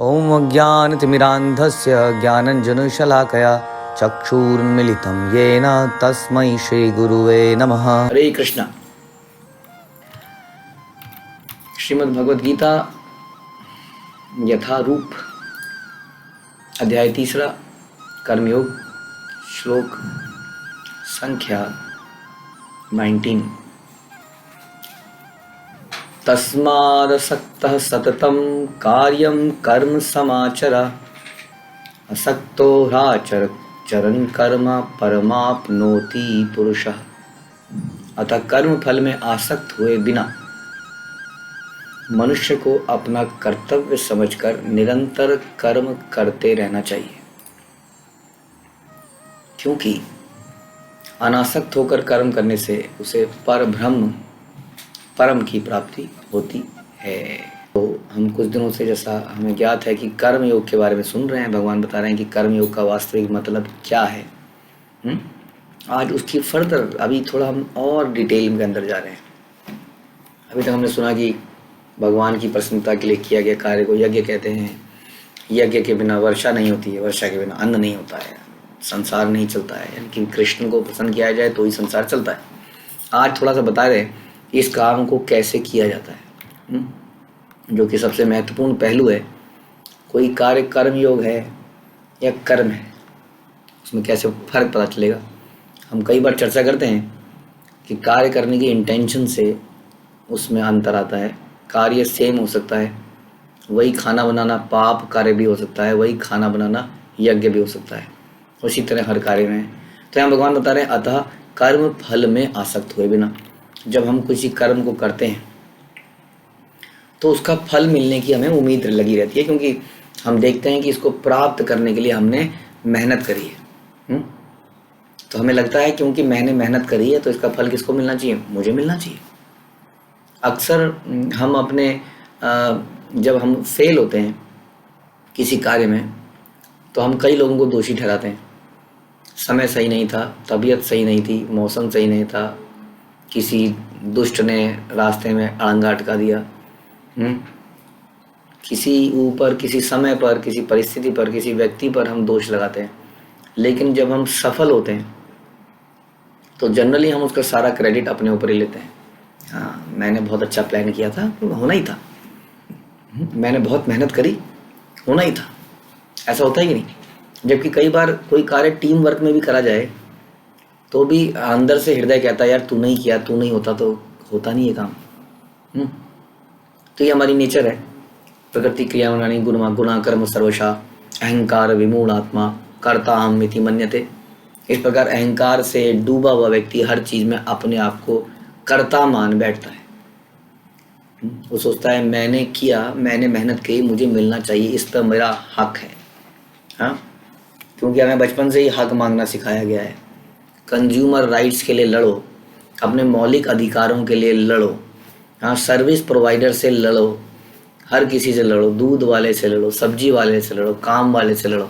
ॐ अज्ञानतिमिरान्धस्य ज्ञानञ्जनशलाकया चक्षुरुन्मिलितं येन तस्मै श्रीगुरुवे नमः। हरे कृष्णा। श्रीमद् भगवद गीता यथारूप अध्याय 3 कर्मयोग श्लोक संख्या 19। तस्मादसक्तः सततं कार्यं कर्म समाचर असक्तो ह्याचरन् कर्म परमाप्नोति पुरुषः। अतः कर्म फल में आसक्त हुए बिना मनुष्य को अपना कर्तव्य समझकर निरंतर कर्म करते रहना चाहिए, क्योंकि अनासक्त होकर कर्म करने से उसे परम की प्राप्ति होती है। तो हम कुछ दिनों से, जैसा हमें ज्ञात है कि कर्म योग के बारे में सुन रहे हैं, भगवान बता रहे हैं कि कर्म योग का वास्तविक मतलब क्या है। आज उसकी फर्दर अभी थोड़ा हम और डिटेल के अंदर जा रहे हैं। अभी तक हमने सुना कि भगवान की प्रसन्नता के लिए किया गया कार्य को यज्ञ कहते हैं। यज्ञ के बिना वर्षा नहीं होती है, वर्षा के बिना अन्न नहीं होता है, संसार नहीं चलता है। यानी कि कृष्ण को प्रसन्न किया जाए तो ही संसार चलता है। आज थोड़ा सा बता रहे इस काम को कैसे किया जाता है, जो कि सबसे महत्वपूर्ण पहलू है। कोई कार्य कर्म योग है या कर्म है, उसमें कैसे फर्क पता चलेगा। हम कई बार चर्चा करते हैं कि कार्य करने की इंटेंशन से उसमें अंतर आता है। कार्य सेम हो सकता है, वही खाना बनाना पाप कार्य भी हो सकता है, वही खाना बनाना यज्ञ भी हो सकता है। उसी तरह हर कार्य में। तो यहाँ भगवान बता रहे हैं, अतः कर्म फल में आसक्त हुए बिना। जब हम किसी कर्म को करते हैं तो उसका फल मिलने की हमें उम्मीद लगी रहती है, क्योंकि हम देखते हैं कि इसको प्राप्त करने के लिए हमने मेहनत करी है। तो हमें लगता है क्योंकि मैंने मेहनत करी है तो इसका फल किसको मिलना चाहिए, मुझे मिलना चाहिए। अक्सर हम अपने जब हम फेल होते हैं किसी कार्य में तो हम कई लोगों को दोषी ठहराते हैं। समय सही नहीं था, तबीयत सही नहीं थी, मौसम सही नहीं था, किसी दुष्ट ने रास्ते में अड़ंगा अटका दिया, किसी ऊपर, किसी समय पर, किसी परिस्थिति पर, किसी व्यक्ति पर हम दोष लगाते हैं। लेकिन जब हम सफल होते हैं तो जनरली हम उसका सारा क्रेडिट अपने ऊपर ही लेते हैं। हाँ, मैंने बहुत अच्छा प्लान किया था, होना ही था। मैंने बहुत मेहनत करी, होना ही था। ऐसा होता है कि नहीं? जबकि कई बार कोई कार्य टीम वर्क में भी करा जाए तो भी अंदर से हृदय कहता है, यार तू नहीं किया, तू नहीं होता तो होता नहीं है काम। तो ये हमारी नेचर है। प्रकृति क्रियावनानि गुणा कर्म सर्वशा अहंकार विमूढ़ आत्मा कर्ता हम मिति मन्यते। इस प्रकार अहंकार से डूबा हुआ व्यक्ति हर चीज में अपने आप को कर्ता मान बैठता है। वो सोचता है मैंने किया, मैंने मेहनत की, मुझे मिलना चाहिए, इस पर मेरा हक है। हाँ, क्योंकि हमें बचपन से ही हक मांगना सिखाया गया है। कंज्यूमर राइट्स के लिए लड़ो, अपने मौलिक अधिकारों के लिए लड़ो। हाँ, सर्विस प्रोवाइडर से लड़ो, हर किसी से लड़ो, दूध वाले से लड़ो, सब्जी वाले से लड़ो, काम वाले से लड़ो।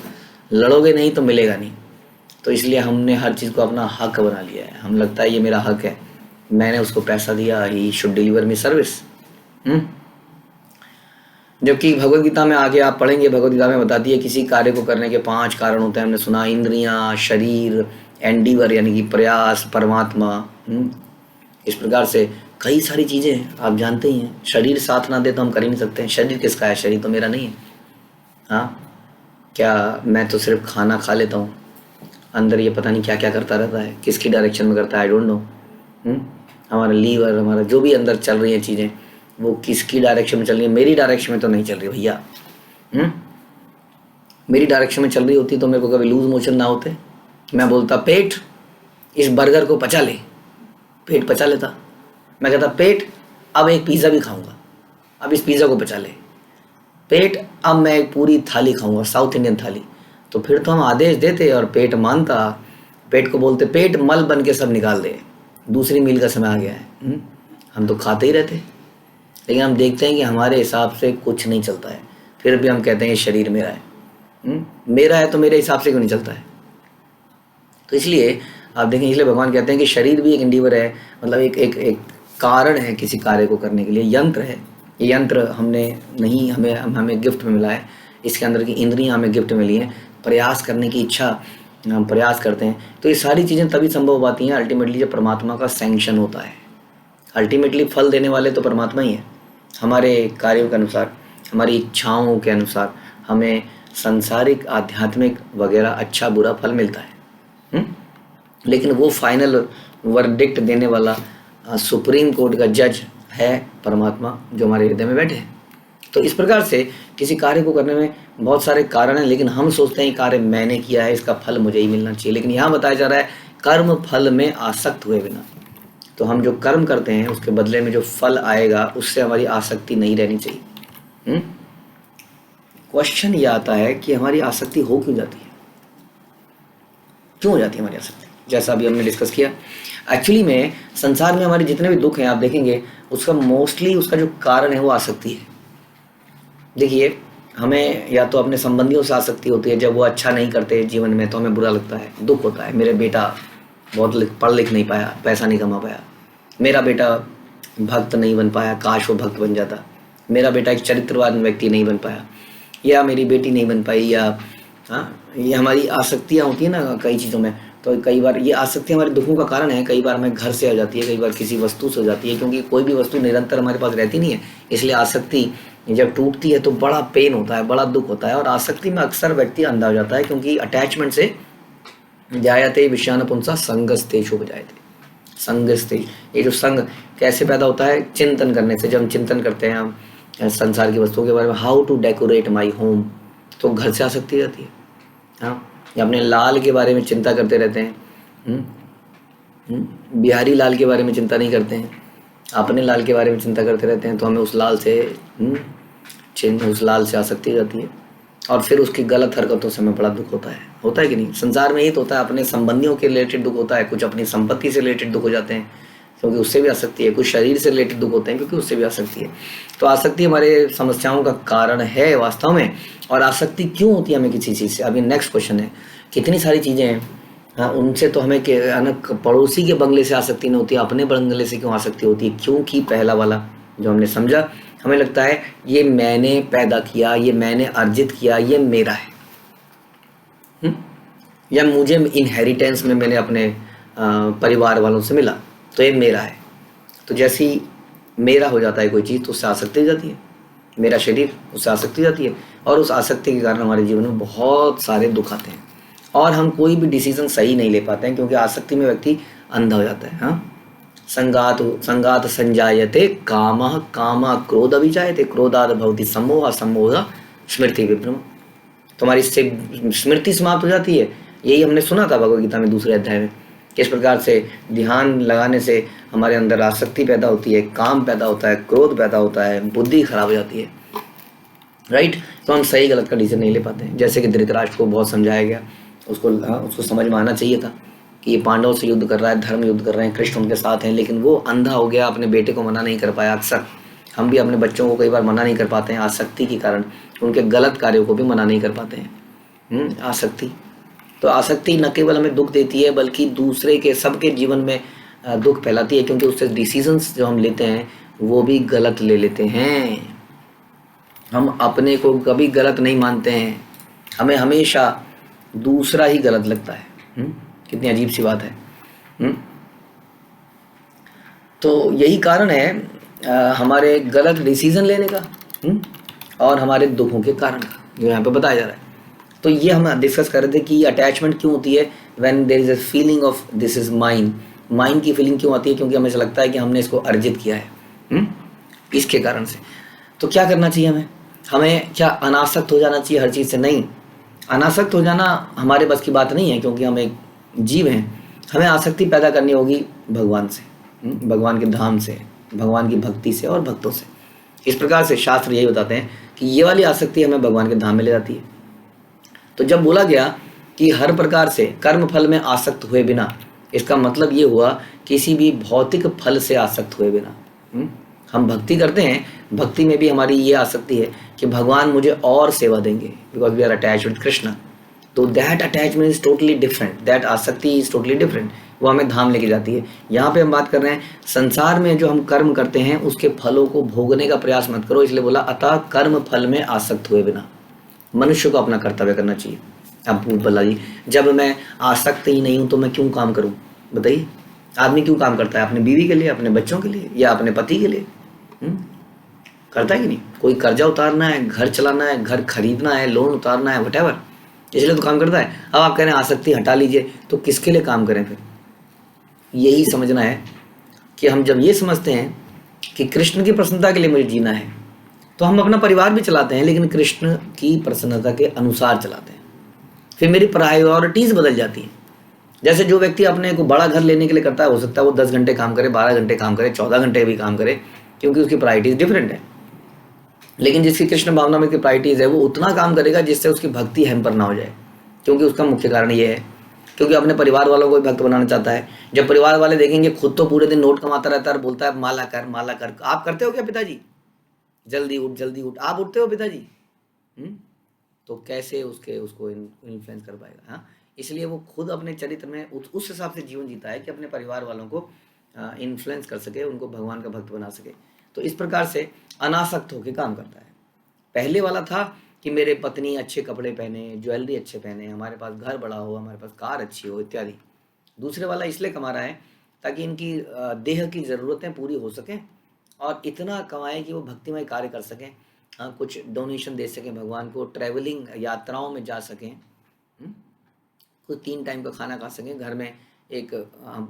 लड़ोगे नहीं तो मिलेगा नहीं। तो इसलिए हमने हर चीज़ को अपना हक बना लिया है। हम लगता है ये मेरा हक है, मैंने उसको पैसा दिया, he should deliver me service. जबकि भगवद गीता में आगे आप पढ़ेंगे, भगवद गीता में बताती है किसी कार्य को करने के 5 कारण होते हैं। हमने सुना, इंद्रियां, शरीर, एंडीवर यानी कि प्रयास, परमात्मा। इस प्रकार से कई सारी चीज़ें हैं, आप जानते ही हैं। शरीर साथ ना दे तो हम कर ही नहीं सकते हैं। शरीर किसका है? शरीर तो मेरा नहीं है। हाँ, क्या मैं तो सिर्फ खाना खा लेता हूँ, अंदर ये पता नहीं क्या क्या करता रहता है, किसकी डायरेक्शन में करता है, आई डोंट नो। हमारा लीवर, हमारा जो भी अंदर चल रही हैं चीज़ें, वो किसकी डायरेक्शन में चल रही है? मेरी डायरेक्शन में तो नहीं चल रही भैया। मेरी डायरेक्शन में चल रही होती तो मेरे को कभी लूज मोशन ना होते। मैं बोलता पेट इस बर्गर को पचा ले, पेट पचा लेता। मैं कहता पेट अब एक पिज़्ज़ा भी खाऊंगा, अब इस पिज़्ज़ा को पचा ले। पेट अब मैं एक पूरी थाली खाऊंगा, साउथ इंडियन थाली। तो फिर तो हम आदेश देते और पेट मानता। पेट को बोलते पेट मल बन के सब निकाल दे, दूसरी मील का समय आ गया है। हम तो खाते ही रहते, लेकिन हम देखते हैं कि हमारे हिसाब से कुछ नहीं चलता है। फिर भी हम कहते हैं शरीर मेरा है। मेरा है तो मेरे हिसाब से क्यों नहीं चलता है? तो इसलिए आप देखें, इसलिए भगवान कहते हैं कि शरीर भी एक इंडीवर है, मतलब एक कारण है किसी कार्य को करने के लिए, यंत्र है। ये यंत्र हमने नहीं, हमें गिफ्ट में मिला है। इसके अंदर की इंद्रियां हमें गिफ्ट मिली हैं, प्रयास करने की इच्छा, हम प्रयास करते हैं, तो ये सारी चीज़ें तभी संभव हो पाती हैं अल्टीमेटली जब परमात्मा का सैंक्शन होता है। अल्टीमेटली फल देने वाले तो परमात्मा ही है। हमारे कार्यों के अनुसार, हमारी इच्छाओं के अनुसार हमें सांसारिक, आध्यात्मिक वगैरह अच्छा बुरा फल मिलता है। लेकिन वो फाइनल वर्डिक्ट देने वाला सुप्रीम कोर्ट का जज है परमात्मा, जो हमारे हृदय में बैठे हैं। तो इस प्रकार से किसी कार्य को करने में बहुत सारे कारण हैं, लेकिन हम सोचते हैं कार्य मैंने किया है, इसका फल मुझे ही मिलना चाहिए। लेकिन यहाँ बताया जा रहा है कर्म फल में आसक्त हुए बिना। तो हम जो कर्म करते हैं उसके बदले में जो फल आएगा उससे हमारी आसक्ति नहीं रहनी चाहिए। क्वेश्चन ये आता है कि हमारी आसक्ति हो क्यों जाती है, क्यों हो जाती है हमारी आसक्ति? जैसा अभी हमने डिस्कस किया, एक्चुअली में संसार में हमारे जितने भी दुख हैं आप देखेंगे उसका मोस्टली उसका जो कारण है वो आसक्ति है। देखिए, हमें या तो अपने संबंधियों से आसक्ति होती है, जब वो अच्छा नहीं करते जीवन में तो हमें बुरा लगता है, दुख होता है। मेरे बेटा बहुत पढ़ लिख नहीं पाया, पैसा नहीं कमा पाया, मेरा बेटा भक्त नहीं बन पाया, काश वो भक्त बन जाता, मेरा बेटा एक चरित्रवान व्यक्ति नहीं बन पाया, या मेरी बेटी नहीं बन पाई, या ये हमारी आसक्तियाँ होती है ना कई चीज़ों में। तो कई बार ये आसक्ति हमारे दुखों का कारण है। कई बार हमें घर से हो जाती है, कई बार किसी वस्तु से हो जाती है, क्योंकि कोई भी वस्तु निरंतर हमारे पास रहती नहीं है। इसलिए आसक्ति जब टूटती है तो बड़ा पेन होता है, बड़ा दुख होता है। और आसक्ति में अक्सर व्यक्ति अंधा हो जाता है, क्योंकि अटैचमेंट से जायते विषयान पुंसा संगस्तेषु बजायते। संगस्ते, ये जो संग कैसे पैदा होता है? चिंतन करने से। जब हम चिंतन करते हैं हम संसार की वस्तुओं के बारे में, how to decorate my home, तो घर से आसक्ति जाती है। हाँ, या अपने लाल के बारे में चिंता करते रहते हैं, बिहारी लाल के बारे में चिंता नहीं करते हैं, अपने लाल के बारे में चिंता करते रहते हैं, तो हमें उस लाल से आसक्ति हो जाती है। और फिर उसकी गलत हरकतों से हमें बड़ा दुख होता है कि नहीं? संसार में ही तो होता है, अपने संबंधियों के रिलेटेड दुख होता है, कुछ अपनी संपत्ति से रिलेटेड दुख हो जाते हैं क्योंकि उससे भी आसक्ति है, कुछ शरीर से रिलेटेड दुख होते हैं क्योंकि उससे भी आसक्ति है। तो आसक्ति हमारे समस्याओं का कारण है वास्तव में। और आसक्ति क्यों होती है हमें किसी चीज़ से? अभी नेक्स्ट क्वेश्चन है, कितनी सारी चीज़ें हैं, हाँ, उनसे तो हमें पड़ोसी के बंगले से आसक्ति नहीं होती, अपने बंगले से क्यों आसक्ति होती है? क्योंकि पहला वाला जो हमने समझा, हमें लगता है ये मैंने पैदा किया, ये मैंने अर्जित किया, ये मेरा है, या मुझे इनहेरिटेंस में मैंने अपने परिवार वालों से मिला तो ये मेरा है। तो जैसी मेरा हो जाता है कोई चीज़ तो उससे आसक्ति हो जाती है, मेरा शरीर, उससे आसक्ति हो जाती है। और उस आसक्ति के कारण हमारे जीवन में बहुत सारे दुख आते हैं और हम कोई भी डिसीजन सही नहीं ले पाते हैं, क्योंकि आसक्ति में व्यक्ति अंधा हो जाता है। हाँ, संगात संजायते कामः, कामः क्रोध अभिजायते, क्रोधात् भवति सम्मोहः, सम्मोहः स्मृति विभ्रम। तुम्हारी स्मृति समाप्त हो जाती है। यही हमने सुना था भगवद गीता में 2 अध्याय में, किस प्रकार से ध्यान लगाने से हमारे अंदर आसक्ति पैदा होती है, काम पैदा होता है, क्रोध पैदा होता है, बुद्धि खराब हो जाती है, राइट। तो हम सही गलत का डिसीजन नहीं ले पाते हैं। जैसे कि धृतराष्ट्र को बहुत समझाया गया, उसको समझ में आना चाहिए था कि ये पांडवों से युद्ध कर रहा है, धर्म युद्ध कर रहे हैं, कृष्ण उनके साथ हैं, लेकिन वो अंधा हो गया, अपने बेटे को मना नहीं कर पाया। अक्सर हम भी अपने बच्चों को कई बार मना नहीं कर पाते हैं आसक्ति के कारण, उनके गलत कार्यों को भी मना नहीं कर पाते हैं। आसक्ति, तो आसक्ति न केवल हमें दुख देती है बल्कि दूसरे के, सबके जीवन में दुख फैलाती है, क्योंकि उससे डिसीजंस जो हम लेते हैं वो भी गलत ले लेते हैं। हम अपने को कभी गलत नहीं मानते हैं, हमें हमेशा दूसरा ही गलत लगता है। कितनी अजीब सी बात है। तो यही कारण है हमारे गलत डिसीजन लेने का और हमारे दुखों के कारण का, जो यहाँ पे बताया जा रहा है। तो ये हम डिस्कस कर रहे थे कि अटैचमेंट क्यों होती है, when there is a feeling of this is mine. Mine की फीलिंग क्यों आती है? क्योंकि हमें ऐसा लगता है कि हमने इसको अर्जित किया है, इसके कारण से। तो क्या करना चाहिए हमें क्या अनासक्त हो जाना चाहिए हर चीज़ से? नहीं, अनासक्त हो जाना हमारे बस की बात नहीं है, क्योंकि हम एक जीव हैं। हमें आसक्ति पैदा करनी होगी भगवान से, भगवान के धाम से, भगवान की भक्ति से और भक्तों से। इस प्रकार से शास्त्र यही बताते हैं कि ये वाली आसक्ति हमें भगवान के धाम में ले जाती है। तो जब बोला गया कि हर प्रकार से कर्म फल में आसक्त हुए बिना, इसका मतलब ये हुआ किसी भी भौतिक फल से आसक्त हुए बिना। हम भक्ति करते हैं, भक्ति में भी हमारी ये आसक्ति है कि भगवान मुझे और सेवा देंगे, because we are attached with Krishna. तो that attachment is totally different, that आसक्ति इज टोटली डिफरेंट, वो हमें धाम लेके जाती है। यहाँ पे हम बात कर रहे हैं संसार में जो हम कर्म करते हैं उसके फलों को भोगने का प्रयास मत करो, इसलिए बोला अतः कर्म फल में आसक्त हुए बिना। मनुष्य को अपना कर्तव्य करना चाहिए। अब भला जी, जब मैं आसक्त ही नहीं हूं तो मैं क्यों काम करूं? बताइए, आदमी क्यों काम करता है? अपने बीवी के लिए, अपने बच्चों के लिए, या अपने पति के लिए? करता है कि नहीं? कोई कर्जा उतारना है, घर चलाना है, घर खरीदना है, लोन उतारना है, वटेवर, इसलिए तो काम करता है। अब आप कह रहे हैं आसक्ति हटा लीजिए, तो किसके लिए काम करें फिर? यही समझना है कि हम जब ये समझते हैं कि कृष्ण की प्रसन्नता के लिए मुझे जीना है, तो हम अपना परिवार भी चलाते हैं, लेकिन कृष्ण की प्रसन्नता के अनुसार चलाते हैं। फिर मेरी प्रायोरिटीज बदल जाती हैं। जैसे जो व्यक्ति अपने को बड़ा घर लेने के लिए करता है, हो सकता है वो 10 घंटे काम करे, 12 घंटे काम करे, 14 घंटे भी काम करे, क्योंकि उसकी प्रायोरिटीज डिफरेंट है। लेकिन जिसकी कृष्ण भावना में की प्रायोरिटीज है, वो उतना काम करेगा जिससे उसकी भक्ति हैम्पर ना हो जाए, क्योंकि उसका मुख्य कारण ये है, क्योंकि अपने परिवार वालों को भी भक्त बनाना चाहता है। जब परिवार वाले देखेंगे खुद तो पूरे दिन नोट कमाता रहता है और बोलता है माला कर माला कर। आप करते हो क्या पिताजी? जल्दी उठ जल्दी उठ, आप उठते हो पिताजी? तो कैसे उसको इन्फ्लुएंस कर पाएगा? हाँ, इसलिए वो खुद अपने चरित्र में उस हिसाब से जीवन जीता है कि अपने परिवार वालों को इन्फ्लुएंस कर सके, उनको भगवान का भक्त बना सके। तो इस प्रकार से अनासक्त होकर काम करता है। पहले वाला था कि मेरे पत्नी अच्छे कपड़े पहने, ज्वेलरी अच्छे पहने, हमारे पास घर बड़ा हो, हमारे पास कार अच्छी हो, इत्यादि। दूसरे वाला इसलिए कमा रहा है ताकि इनकी देह की ज़रूरतें पूरी हो सकें, और इतना कमाएं कि वो भक्तिमय कार्य कर सकें, कुछ डोनेशन दे सकें भगवान को, ट्रैवलिंग यात्राओं में जा सकें, कुछ 3 टाइम का खाना खा सकें, घर में एक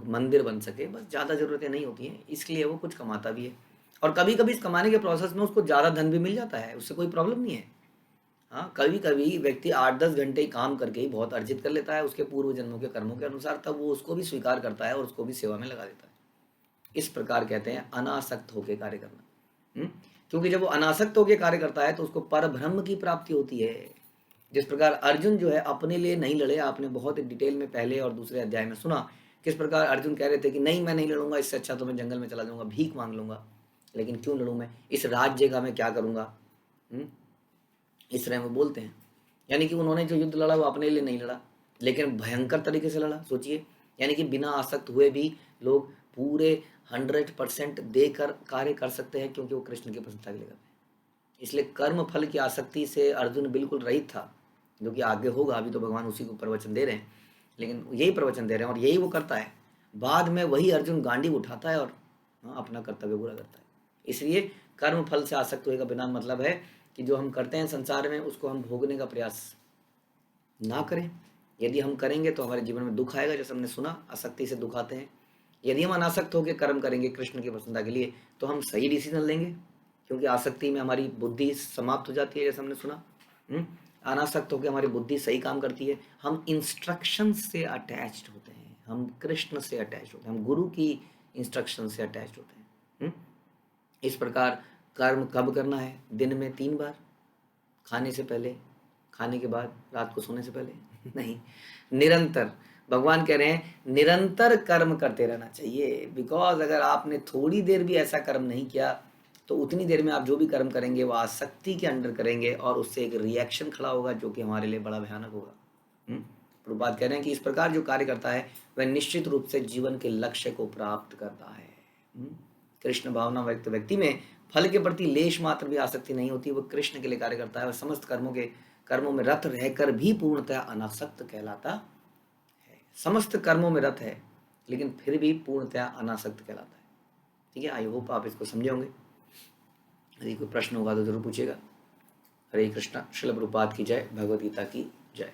मंदिर बन सके, बस ज़्यादा ज़रूरतें नहीं होती हैं, इसलिए वो कुछ कमाता भी है। और कभी कभी इस कमाने के प्रोसेस में उसको ज़्यादा धन भी मिल जाता है, उससे कोई प्रॉब्लम नहीं है। हाँ, कभी कभी व्यक्ति 8-10 घंटे काम करके ही बहुत अर्जित कर लेता है उसके पूर्व जन्मों के कर्मों के अनुसार, तब वो उसको भी स्वीकार करता है और उसको भी सेवा में लगा देता है। इस प्रकार कहते हैं अनासक्त होकर कार्य करना। क्योंकि जब वो अनासक्त होकर कार्य करता है तो उसको परब्रह्म की प्राप्ति होती है। जिस प्रकार अर्जुन जो है अपने लिए नहीं लड़े, आपने बहुत डिटेल में पहले और दूसरे अध्याय में सुना किस प्रकार अर्जुन कह रहे थे कि नहीं मैं नहीं लड़ूंगा, इससे अच्छा तो मैं जंगल में चला जाऊंगा, भीख मांग लूंगा, लेकिन क्यों लड़ूं मैं, इस राज्य का मैं क्या करूंगा, इस तरह में बोलते हैं। यानी कि उन्होंने जो युद्ध लड़ा वो अपने लिए नहीं लड़ा, लेकिन भयंकर तरीके से लड़ा। सोचिए, यानी कि बिना आसक्त हुए भी लोग पूरे 100% देकर कार्य कर सकते हैं, क्योंकि वो कृष्ण की प्रसन्नता के लिए करते हैं। इसलिए कर्म फल की आसक्ति से अर्जुन बिल्कुल रहित था, जो कि आगे होगा। अभी तो भगवान उसी को प्रवचन दे रहे हैं, लेकिन यही प्रवचन दे रहे हैं और यही वो करता है। बाद में वही अर्जुन गांडीव उठाता है और अपना कर्तव्य पूरा करता है। इसलिए कर्म फल से आसक्त होने का बिना मतलब है कि जो हम करते हैं संसार में उसको हम भोगने का प्रयास ना करें। यदि हम करेंगे तो हमारे जीवन में दुख आएगा, जैसे हमने सुना आसक्ति से दुख आते हैं। यदि हम अनासक्त होकर कर्म करेंगे कृष्ण की प्रसन्नता के लिए तो हम सही डिसीजन लेंगे, क्योंकि आसक्ति में हमारी बुद्धि समाप्त हो जाती है, जैसे हमने सुना। अनासक्त होकर हमारी बुद्धि सही काम करती है, हम इंस्ट्रक्शन से अटैच्ड होते हैं, हम कृष्ण से अटैच्ड होते हैं, हम गुरु की इंस्ट्रक्शन से अटैच्ड होते हैं। इस प्रकार कर्म कब करना है? दिन में 3 बार, खाने से पहले, खाने के बाद, रात को सोने से पहले नहीं, निरंतर। भगवान कह रहे हैं निरंतर कर्म करते रहना चाहिए। बिकॉज अगर आपने थोड़ी देर भी ऐसा कर्म नहीं किया तो उतनी देर में आप जो भी कर्म करेंगे वो आसक्ति के अंडर करेंगे और उससे एक रिएक्शन खड़ा होगा जो कि हमारे लिए बड़ा भयानक होगा। प्रभुपाद कह रहे हैं कि इस प्रकार जो कार्य करता है वह निश्चित रूप से जीवन के लक्ष्य को प्राप्त करता है। कृष्ण भावना व्यक्ति में फल के प्रति लेश मात्र भी आसक्ति नहीं होती, वो कृष्ण के लिए कार्य करता है, वह समस्त कर्मों में रत रहकर भी पूर्णतः अनासक्त कहलाता है। समस्त कर्मों में रत है लेकिन फिर भी पूर्णतः अनासक्त कहलाता है। ठीक है, आई होप आप इसको समझे होंगे। यदि कोई प्रश्न होगा तो जरूर पूछिएगा। हरे कृष्णा। श्रील प्रभुपाद की जय। भगवद गीता की जय।